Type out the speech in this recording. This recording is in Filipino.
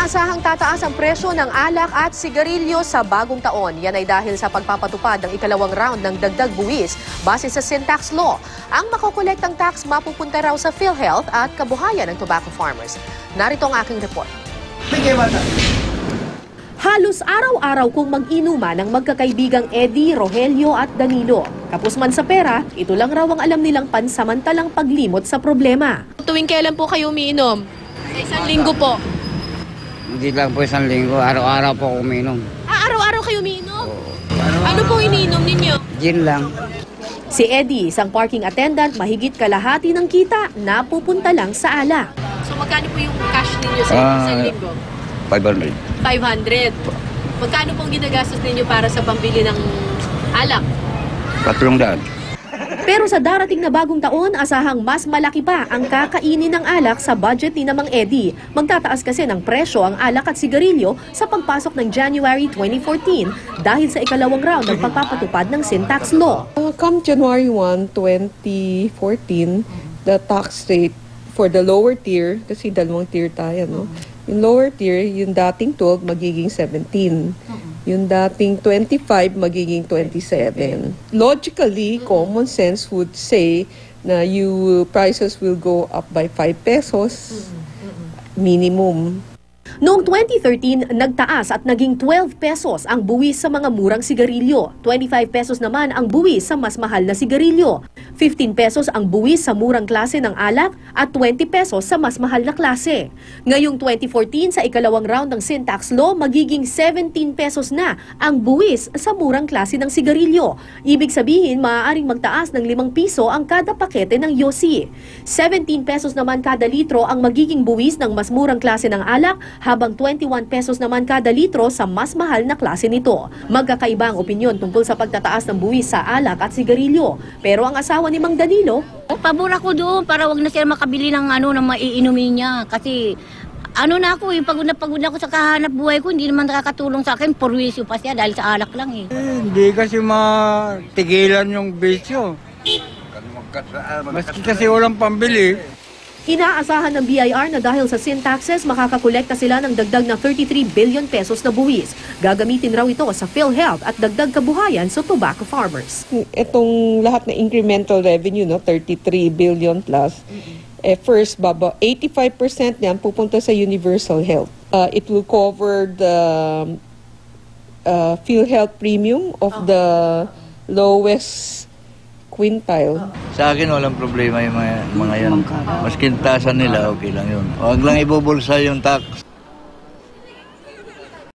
Inaasahang tataas ang presyo ng alak at sigarilyo sa bagong taon. Yan ay dahil sa pagpapatupad ng ikalawang round ng dagdag buwis base sa sin tax law. Ang makokolektang tax mapupunta raw sa PhilHealth at kabuhayan ng tobacco farmers. Narito ang aking report. Halos araw-araw kong mag-inuman ng magkakaibigang Eddie, Rogelio at Danilo. Kapos man sa pera, ito lang raw ang alam nilang pansamantalang paglimot sa problema. Tuwing kailan po kayo umiinom? Sa isang linggo po. Hindi lang po isang linggo, araw-araw po uminom. Araw-araw kayo umiinom? Ano pong iniinom ninyo? Gin lang. Si Eddie, isang parking attendant, mahigit kalahati ng kita, napupunta lang sa alak. So magkano po yung cash ninyo sa isang linggo? 500. 500. Magkano pong ginagastos ninyo para sa pambili ng alak? 400. Pero sa darating na bagong taon, asahang mas malaki pa ang kakainin ng alak sa budget ni Namang Eddie. Magtataas kasi ng presyo ang alak at sigarilyo sa pagpasok ng January 2014 dahil sa ikalawang round ng pagpapatupad ng sin tax law. Come January 1, 2014, the tax rate for the lower tier, kasi dalawang tier tayo, no? Yung lower tier, yung dating 12, magiging 17. Yung dating 25, magiging 27. Logically, common sense would say na prices will go up by 5 pesos minimum. Noong 2013, nagtaas at naging 12 pesos ang buwis sa mga murang sigarilyo. 25 pesos naman ang buwis sa mas mahal na sigarilyo. 15 pesos ang buwis sa murang klase ng alak at 20 pesos sa mas mahal na klase. Ngayong 2014, sa ikalawang round ng sin tax law, magiging 17 pesos na ang buwis sa murang klase ng sigarilyo. Ibig sabihin, maaaring magtaas ng 5 piso ang kada pakete ng yosi. 17 pesos naman kada litro ang magiging buwis ng mas murang klase ng alak, habang 21 pesos naman kada litro sa mas mahal na klase nito. Magkakaiba ang opinyon tungkol sa pagtataas ng buwis sa alak at sigarilyo. Pero ang asawa ni Mang Danilo, pabor ako doon para wag na sila makabili ng na maiinumin niya. Kasi na ako pagod na ako sa kahanap buhay ko, hindi naman nakakatulong sa akin, porwisyo pa siya dahil sa alak lang eh. Hindi kasi matigilan yung bisyo. Maski kasi walang pambili. inaasahan ng BIR na dahil sa sin taxes, makakakolekta sila ng dagdag na 33 billion pesos na buwis. Gagamitin raw ito sa PhilHealth at dagdag kabuhayan sa tobacco farmers. Itong lahat na incremental revenue, 33 billion plus, first, 85% niyan pupunta sa universal health. It will cover the PhilHealth premium of the lowest quintile. Sa akin walang problema yung mga yan. Mas kintasan nila, okay lang yun. Huwag lang ibubulsa yung tax.